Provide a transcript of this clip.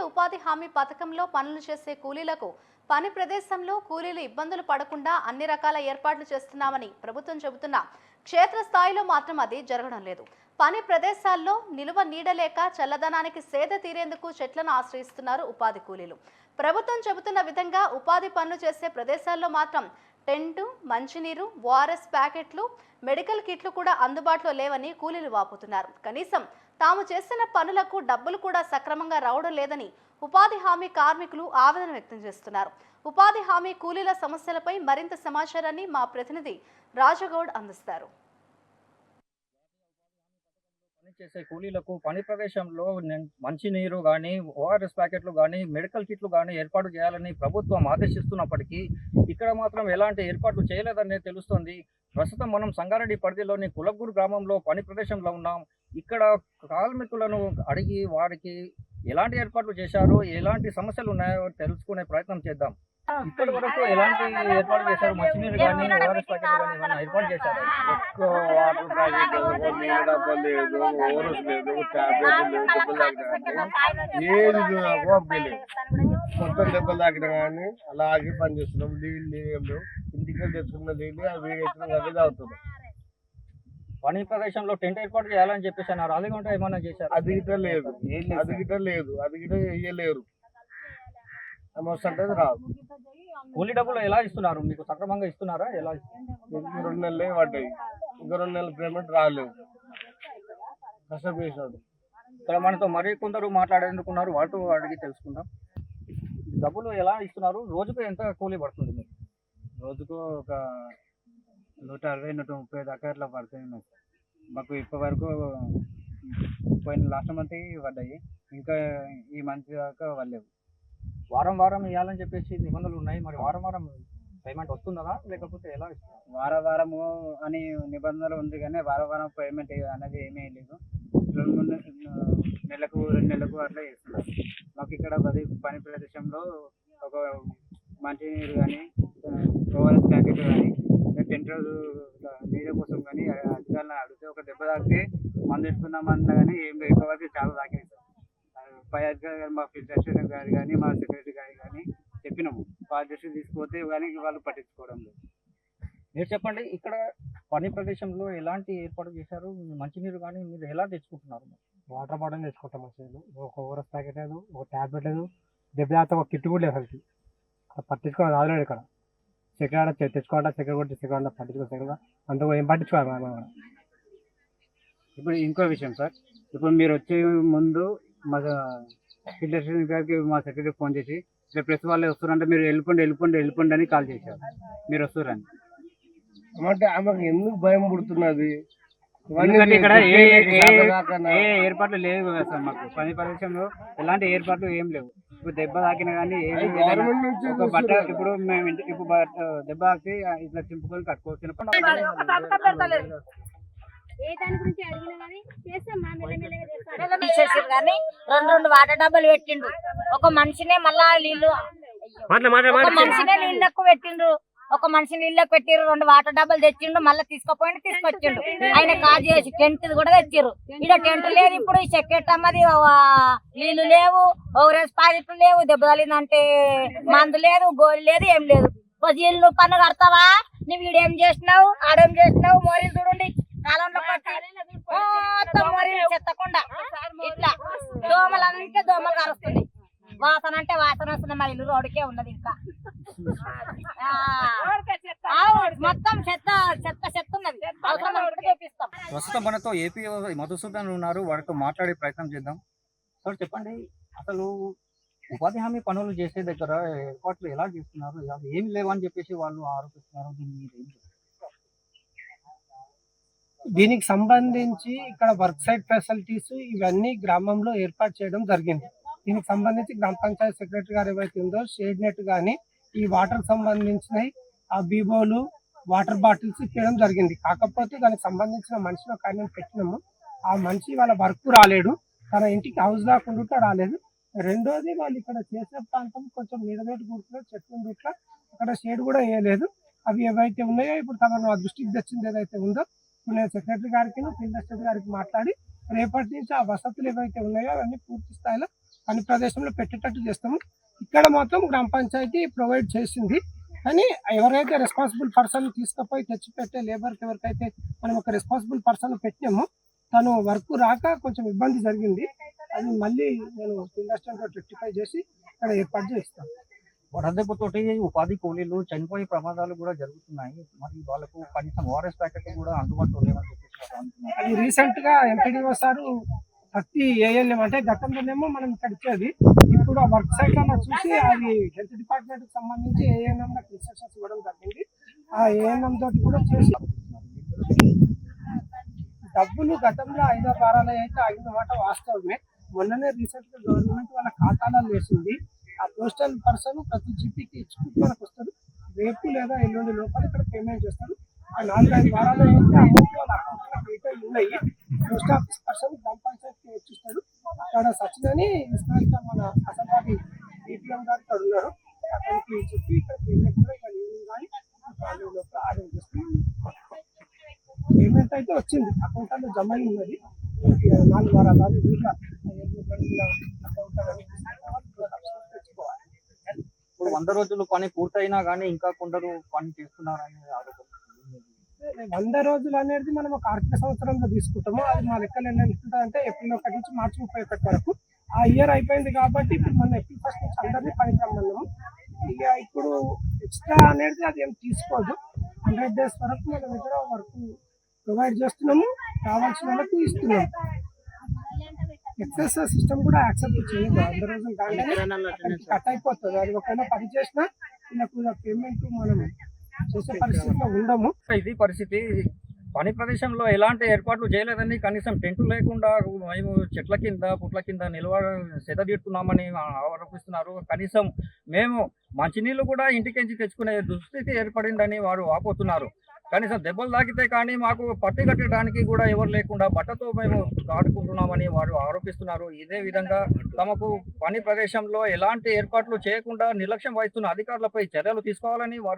ఉపాధి హామీ పథకంలో పనులు చేసే కూలీలకు పని ప్రదేశంలో కూలీలు ఇబ్బందులు పడకుండా అన్ని రకాల ఏర్పాట్లు చేస్తున్నామని ప్రభుత్వం చెబుతున్నా క్షేత్రస్థాయిలో మాత్రం అది జరగడం లేదు. పని ప్రదేశాల్లో నిలువ నీడలేక చల్లదనానికి సేద తీరేందుకు చెట్లను ఆశ్రయిస్తున్నారు ఉపాధి కూలీలు. ప్రభుత్వం చెబుతున్న విధంగా ఉపాధి పనులు చేసే ప్రదేశాల్లో మాత్రం టెంటు, మంచినీరు, ఓఆర్ఎస్ ప్యాకెట్లు, మెడికల్ కిట్లు కూడా అందుబాటులో లేవని కూలీలు వాపోతున్నారు. కనీసం తాము చేసిన పనులకు డబ్బులు కూడా సక్రమంగా రావడం లేదని ఉపాధి హామీ కార్మికులు ఆవేదన వ్యక్తం చేస్తున్నారు. ఉపాధి హామీ కూలీల సమస్యలపై మరింత సమాచారాన్ని మా ప్రతినిధి రాజగౌడ్ అందిస్తారు. చేసే కూలీలకు పని ప్రదేశంలో మంచినీరు కానీ, ఓఆర్ఎస్ ప్యాకెట్లు కానీ, మెడికల్ కిట్లు కానీ ఏర్పాటు చేయాలని ప్రభుత్వం ఆదేశిస్తున్నప్పటికీ ఇక్కడ మాత్రం ఎలాంటి ఏర్పాట్లు చేయలేదని తెలుస్తోంది. ప్రస్తుతం మనం సంగారెడ్డి పరిధిలోని కులగూరు గ్రామంలో పని ప్రదేశంలో ఉన్నాం. ఇక్కడ కార్మికులను అడిగి వారికి ఎలాంటి ఏర్పాట్లు చేశారు, ఎలాంటి సమస్యలు ఉన్నాయో తెలుసుకునే ప్రయత్నం చేద్దాం. ఇప్పటి వరకు ఎలాంటి ఏర్పాటు చేశారు? మంచినీరు కానీ, ఓఆర్ఎస్ ప్యాకెట్లు కానీ ఏమైనా ఏర్పాటు చేశారు? వాటర్ ప్యాకెట్ డబ్బులు లేదు, ఓఆర్ఎస్ లేదు, టాబ్లెట్ లేదు, ఏది లేదు. మొత్తం దెబ్బలు తాకినా కానీ అలాగే పని చేస్తున్నాం. నీళ్ళు ఏం లేవు, ఇంటికి తెచ్చుకున్న నీళ్ళు అవి అవి తాగుతున్నాం. పని ప్రదేశంలో టెంట్ ఏర్పాటు చేయాలని చెప్పేసి అన్నారు. అది కూడా ఏమైనా చేశారు? అది గిట్ట లేదు, అది గిట్ట వేయలేరు. అంటే రాదు. కూలీ డబ్బులు ఎలా ఇస్తున్నారు? మీకు సక్రమంగా ఇస్తున్నారా? ఎలా 2 నెలలే పడ్డాయి, ఇంకా 2 నెలల పేమెంట్ రాలేదు. కష్టపేసాడు. ఇక్కడ మనతో మరి కొందరు మాట్లాడేందుకున్నారు, వాళ్ళతో అడిగి తెలుసుకుందాం. డబ్బులు ఎలా ఇస్తున్నారు? రోజుకు ఎంత కూలీ పడుతుంది మీకు? రోజుకు ఒక 160-130 దాకా ఇట్లా పడుతుంది. మాకు ఇప్పటి వరకు పోయిన లాస్ట్ మంత్ పడ్డాయి, ఇంకా ఈ మంత్ దాకా పడలేవు. వారం వారం ఇవ్వాలని చెప్పేసి నిబంధనలు ఉన్నాయి. మరి వారం వారం పేమెంట్ వస్తుందా లేకపోతే ఎలా ఇస్తున్నారు? వారము అని నిబంధనలు ఉంది, కానీ వారం పేమెంట్ అనేది ఏమీ లేదు. 2 నెలలకు 2 నెలలకు అట్లా చేస్తున్నారు. మాకు ఇక్కడ పని ప్రదేశంలో ఒక మంచినీరు కానీ, ఓఆర్ఎస్ ప్యాకెట్ కానీ, టెంట్ నీళ్ళ కోసం కానీ అధికారులను అడిగితే ఒక దెబ్బ తాకితే మందు పెట్టుకున్నామన్నా కానీ ఏం ఎక్కువకి చాలా తాకినాయి సార్. పై అధికారి గారు, మా ప్రెసిడెంట్ గారు కానీ, మా సెక్రటరీ గారు కానీ చెప్పినాము. దృష్టి తీసుకుపోతే కానీ వాళ్ళు పట్టించుకోవడం లేదు. మీరు చెప్పండి, ఇక్కడ పని ప్రదేశంలో ఎలాంటి ఏర్పాటు చేశారు? మంచినీరు కానీ మీరు ఎలా తెచ్చుకుంటున్నారు? వాటర్ బాటిల్ తెచ్చుకుంటాం. అసలు ఒక ఓఆర్ఎస్ ప్యాకెట్ లేదు, ఒక ట్యాబ్లెట్ లేదు, దెబ్బ తాగితే ఒక కిట్ కూడా లేదు. అసలు పట్టించుకోవాలి రాలేదు. ఇక్కడ చక్కెర తెచ్చుకోవాలంటే చక్కెర కొట్టి చక్కెర పట్టించుకో అంత ఏం పట్టించుకోవాలి మనం. ఇప్పుడు ఇంకో విషయం సార్, ఇప్పుడు మీరు వచ్చే ముందు మా ఫిల్టర్ గారికి మా సెక్రటరీ ఫోన్ చేసి ఇట్లా ప్రెస్ వాళ్ళే వస్తున్నారంటే మీరు వెళ్ళిపోండి అని కాల్ చేశారు. మీరు వస్తున్నారని అంటే ఆమెకు ఎందుకు భయం పుడుతున్నది? ఇక్కడ ఏ ఏర్పాట్లు లేవు కదా సార్. మాకు పని ప్రదేశంలో ఎలాంటి ఏర్పాట్లు ఏం లేవు. ఇప్పుడు దెబ్బ తాకినా కానీ ఒక బట్ట ఇప్పుడు మేము ఇప్పుడు దెబ్బ తాకి ఇట్లా చింపుకొని కట్టుకోవచ్చు. కానీ 2 వాటర్ డబ్బాలు పెట్టిండు. ఒక మనిషినే మళ్ళా నీళ్ళు నీళ్ళకు పెట్టిండ్రు. ఒక మనిషి నీళ్ళకి పెట్టిరు, 2 వాటర్ డబ్బాలు తెచ్చిండు, మళ్ళీ తీసుకొచ్చిండు. ఆయన కాజు చేసి టెంట్ కూడా తెచ్చిర్రు. ఇక్కడ టెంట్ లేదు, ఇప్పుడు ఈ చెక్కెట్ అమ్మది నీళ్లు లేవు, ఓఆర్ఎస్ ప్యాకెట్లు లేవు, దెబ్బ తగిలిందంటే మందు లేదు, గోలి లేదు, ఏం లేదు. ఇల్లు పన్ను కడతావా? నువ్వు వీడేం చేసినావు, ఆడేం చేసినావు? మోరీలు చూడండి కాలంలో మొత్తం మోరీలు చెత్తకుండా ఇట్లా దోమలంటే దోమలు కరుస్తుంది. వాసన అంటే వాసన వస్తుంది. మా ఇల్లు రోడ్డుకే ఉన్నది. ఇంకా మొత్తం చెత్త ఉన్నది. చూపిస్తాం. ప్రస్తుతం మనతో ఏపీ మధుసూదన్ ఉన్నారు, వారితో మాట్లాడే ప్రయత్నం చేద్దాం. సార్ చెప్పండి, అసలు ఉపాధి హామీ పనులు చేసే దగ్గర ఏర్పాట్లు ఎలా చేస్తున్నారు? ఏమి లేవని చెప్పేసి వాళ్ళు ఆరోపిస్తున్నారు. దీనికి సంబంధించి ఇక్కడ వర్క్ సైట్ ఫెసిలిటీస్ ఇవన్నీ గ్రామంలో ఏర్పాటు చేయడం జరిగింది. దీనికి సంబంధించి గ్రామ పంచాయతీ సెక్రటరీ గారు ఏవైతే ఉందో షేడ్ నెట్ కానీ, ఈ వాటర్ సంబంధించినవి ఆ బీబోలు, వాటర్ బాటిల్స్ ఇచ్చడం జరిగింది. కాకపోతే దానికి సంబంధించిన మనిషిని ఒక ఆయన పెట్టినాము. ఆ మనిషి వాళ్ళ వర్క్ రాలేడు, తన ఇంటికి హౌస్ దాకుండా రాలేదు. రెండోది వాళ్ళు ఇక్కడ చేసే ప్రాంతం కొంచెం నీడనేటి కూర్చున్న చెట్లు ఇట్లా అక్కడ షేడ్ కూడా వేయలేదు. అవి ఏవైతే ఉన్నాయో ఇప్పుడు తమ దృష్టికి తెచ్చింది ఏదైతే ఉందో ఇప్పుడు నేను సెక్రటరీ గారికి, ఫీల్డ్ అసిస్టెంట్ గారికి మాట్లాడి రేపటి నుంచి ఆ వసతులు ఏవైతే ఉన్నాయో అవన్నీ పూర్తి స్థాయిలో పని ప్రదేశంలో పెట్టేటట్టు చేస్తాము. ఇక్కడ మాత్రం గ్రామ పంచాయతీ ప్రొవైడ్ చేసింది. కానీ ఎవరైతే రెస్పాన్సిబుల్ పర్సన్ తీసుకుపోయి తెచ్చి పెట్టే లేబర్కి ఎవరికైతే మనం ఒక రెస్పాన్సిబుల్ పర్సన్ పెట్టినామో తను వర్క్ రాక కొంచెం ఇబ్బంది జరిగింది. అది మళ్ళీ నేను ఇండస్ట్రియల్ రెక్టిఫై చేసి ఇక్కడ ఏర్పాటు చేస్తాను. వడదెబ్బతోటి ఉపాధి కూలీలు చనిపోయే ప్రమాదాలు కూడా జరుగుతున్నాయి. మరి వాళ్ళకు కనీసం ఓఆర్ఎస్ ప్యాకెట్ కూడా అందుబాటులో లేవని చెప్పేసి వాళ్ళు అంటున్నారు. అది రీసెంట్ గా ఎంపీడీఓ సారు ప్రతి ఏఎన్ఎం అంటే గతంలోనేమో మనం ఇక్కడ ఇచ్చేది, ఇప్పుడు ఆ వర్క్ సైట్ లో చూసి అది హెల్త్ డిపార్ట్మెంట్ కి సంబంధించి ఏఎన్ఎం నాకు ఇన్స్ట్రక్షన్స్ ఇవ్వడం జరిగింది. ఆ ఏఎన్ఎం తోటి కూడా చేసి డబ్బులు గతంలో 5 వారాలు అయితే ఆగిన మాట వాస్తవమే. మొన్ననే రీసెంట్ గా గవర్నమెంట్ వాళ్ళ ఖాతాలలో వేసింది. ఆ పోస్టల్ పర్సన్ ప్రతి జీపీకి ఇచ్చుకుంటూ మనకు వస్తారు. రేపు లేదా ఎల్లుండి లోపల ఇక్కడ పేమెంట్ చేస్తారు. ఆ 4-5 వారాలు అయితే అమౌంట్ వాళ్ళ అకౌంట్ లో డీటెయిల్ ఉన్నాయి. పోస్ట్ ఆఫీస్ పర్సన్ గ్రామ పంచాయతీకి వచ్చిస్తారు. అక్కడ సచినని స్థానిక మన అసలు డిపిఎం గారు ఇక్కడ ఉన్నారు. అతనికి చెప్పి ఇక్కడ పేమెంట్ కూడా ఇక్కడ ఈవినింగ్ కానీ లోపల ఆర్డర్ చేస్తారు. పేమెంట్ అయితే వచ్చింది, అకౌంట్ లో జమ అయి ఉన్నది. 4 వారాలు అది ఇంకా ఇప్పుడు 100 రోజులు పని పూర్తయినా కానీ ఇంకా కొందరు పని చేస్తున్నారని ఆరోపణ. 100 రోజులు అనేది మనం ఒక ఆర్థిక సంవత్సరంలో తీసుకుంటాము. అది మా లెక్కలు ఎంత అంటే ఏప్రిల్ 1 నుంచి మార్చి 31 వరకు. ఆ ఇయర్ అయిపోయింది కాబట్టి ఇప్పుడు మన ఏప్రిల్ 1 నుంచి అందరినీ పనికి రమ్మన్నాము. ఇక ఇప్పుడు ఎక్స్ట్రా అనేది అది ఏం తీసుకోదు. 100 days వరకు మనం ఇక్కడ వర్క్ ప్రొవైడ్ చేస్తున్నాము, కావాల్సిన వాళ్ళకు ఇస్తున్నాము. ఎక్సెస్ సిస్టమ్ కూడా యాక్సెప్ట్ చేయదు. 100 రోజులు కానీ కట్ అయిపోతుంది. అది ఒకవేళ పని చేసినా ఇలా పేమెంట్ మనం చేసే పరిస్థితిలో ఉండము. ఇది పరిస్థితి. పని ప్రదేశంలో ఎలాంటి ఏర్పాట్లు చేయలేదని, కనీసం టెంట్ లేకుండా మేము చెట్ల కింద పుట్ల కింద సెదతీరుతున్నామని ఆరోపిస్తున్నారు. కనీసం మేము మంచినీళ్ళు కూడా ఇంటికించి తెచ్చుకునే దుస్థితి ఏర్పడిందని వారు వాపోతున్నారు. కనీసం దెబ్బలు తాకితే కానీ మాకు పట్టి కట్టడానికి కూడా ఎవరు లేకుండా బట్టతో మేము ఆడుకుంటున్నామని వారు ఆరోపిస్తున్నారు. ఇదే విధంగా తమకు పని ప్రదేశంలో ఎలాంటి ఏర్పాట్లు చేయకుండా నిర్లక్ష్యం వహిస్తున్న అధికారులపై చర్యలు తీసుకోవాలని వారు